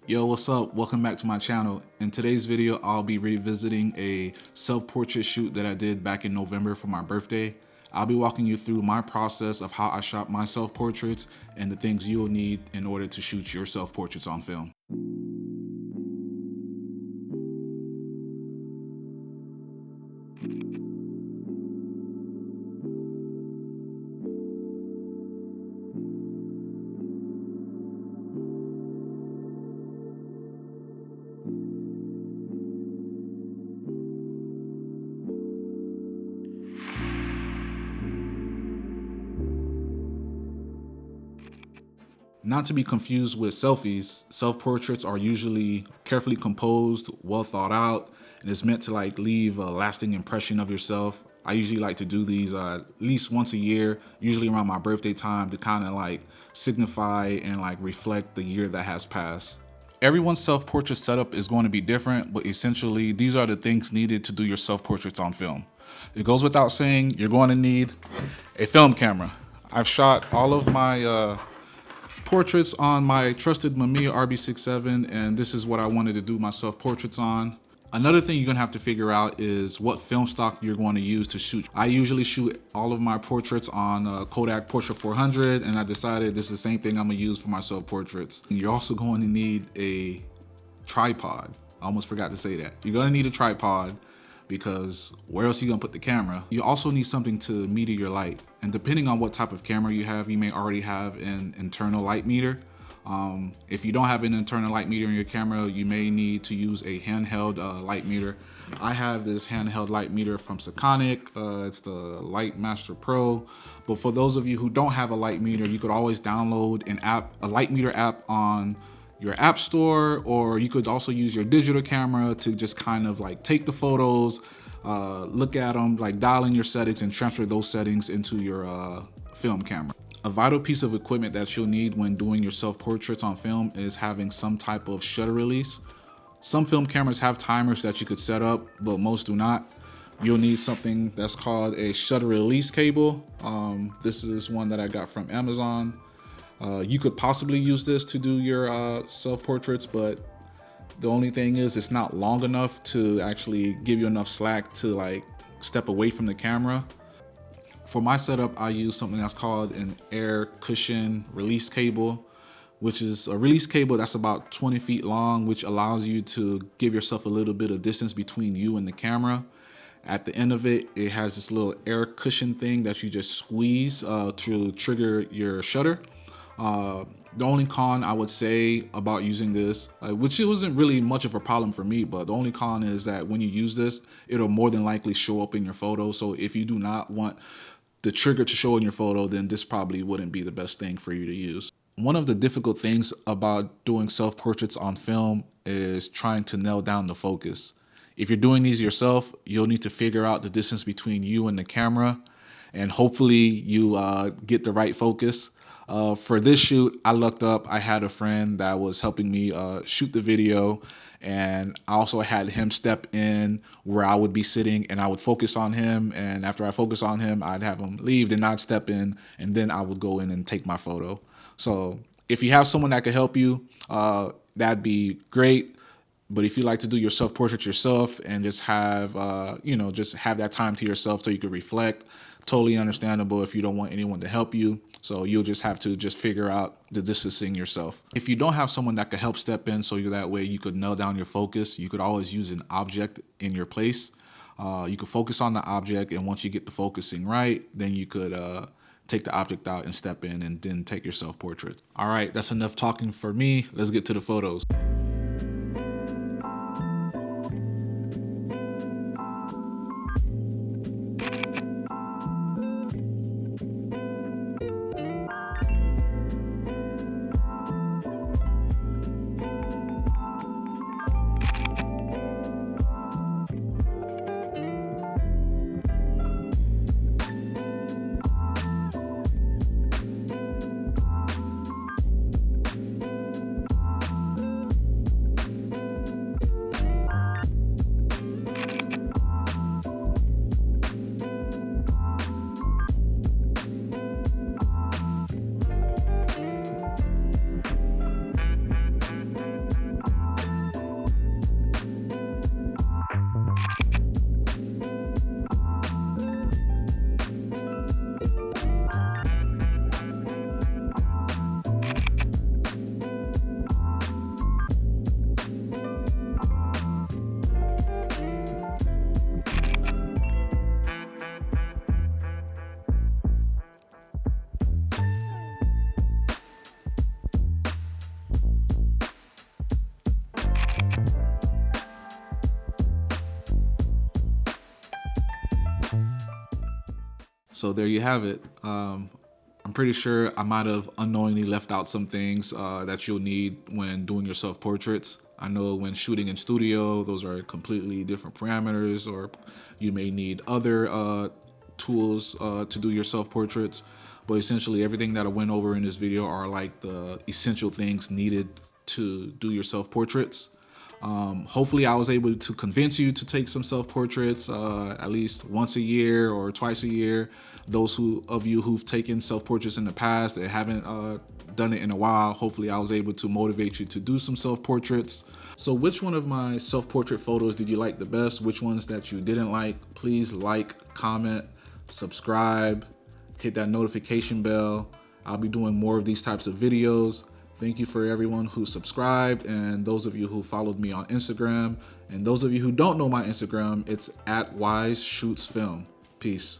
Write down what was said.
Yo, what's up? Welcome back to my channel. In today's video, I'll be revisiting a self-portrait shoot that I did back in November for my birthday. I'll be walking you through my process of how I shot my self-portraits and the things you'll need in order to shoot your self-portraits on film. Not to be confused with selfies, self-portraits are usually carefully composed, well thought out, and it's meant to leave a lasting impression of yourself. I usually like to do these at least once a year, usually around my birthday time, to kind of signify and reflect the year that has passed. Everyone's self-portrait setup is going to be different, but essentially these are the things needed to do your self-portraits on film. It goes without saying, you're going to need a film camera. I've shot all of my portraits on my trusted Mamiya RB67, and this is what I wanted to do my self-portraits on. Another thing you're gonna have to figure out is what film stock you're going to use to shoot. I usually shoot all of my portraits on Kodak Portra 400, and I decided this is the same thing I'm gonna use for my self-portraits. You're also going to need a tripod. I almost forgot to say that. You're gonna need a tripod because where else are you gonna put the camera? You also need something to meter your light. And depending on what type of camera you have, you may already have an internal light meter. If you don't have an internal light meter in your camera, you may need to use a handheld light meter. I have this handheld light meter from Sekonic. It's the Light Master Pro. But for those of you who don't have a light meter, you could always download an app, a light meter app on your app store, or you could also use your digital camera to just kind of take the photos, look at them, dial in your settings and transfer those settings into your film camera. A vital piece of equipment that you'll need when doing your self-portraits on film is having some type of shutter release. Some film cameras have timers that you could set up, but most do not. You'll need something that's called a shutter release cable. This is one that I got from Amazon. You could possibly use this to do your self-portraits, but the only thing is it's not long enough to actually give you enough slack to step away from the camera. For my setup, I use something that's called an air cushion release cable, which is a release cable that's about 20 feet long, which allows you to give yourself a little bit of distance between you and the camera. At the end of it, it has this little air cushion thing that you just squeeze to trigger your shutter. The only con I would say about using this, which it wasn't really much of a problem for me, but the only con is that when you use this, it'll more than likely show up in your photo. So if you do not want the trigger to show in your photo, then this probably wouldn't be the best thing for you to use. One of the difficult things about doing self-portraits on film is trying to nail down the focus. If you're doing these yourself, you'll need to figure out the distance between you and the camera, and hopefully you get the right focus. For this shoot, I looked up, I had a friend that was helping me shoot the video, and I also had him step in where I would be sitting and I would focus on him, and after I focus on him, I'd have him leave, then I'd step in, and then I would go in and take my photo. So if you have someone that could help you, that'd be great. But if you like to do your self-portrait yourself and just have, just have that time to yourself so you can reflect, totally understandable if you don't want anyone to help you. So you'll just have to figure out the distancing yourself. If you don't have someone that could help step in so that way you could nail down your focus, you could always use an object in your place. You could focus on the object, and once you get the focusing right, then you could take the object out and step in and then take your self-portrait. All right, that's enough talking for me. Let's get to the photos. So there you have it. I'm pretty sure I might have unknowingly left out some things that you'll need when doing your self-portraits. I know when shooting in studio, those are completely different parameters, or you may need other tools to do your self-portraits. But essentially everything that I went over in this video are like the essential things needed to do your self-portraits. Hopefully I was able to convince you to take some self-portraits at least once a year or twice a year. Those of you who've taken self-portraits in the past that haven't done it in a while, hopefully I was able to motivate you to do some self-portraits. So which one of my self-portrait photos did you like the best? Which ones that you didn't like? Please like, comment, subscribe, hit that notification bell. I'll be doing more of these types of videos. Thank you for everyone who subscribed and those of you who followed me on Instagram. And those of you who don't know my Instagram, it's @WiseShootsFilm. Peace.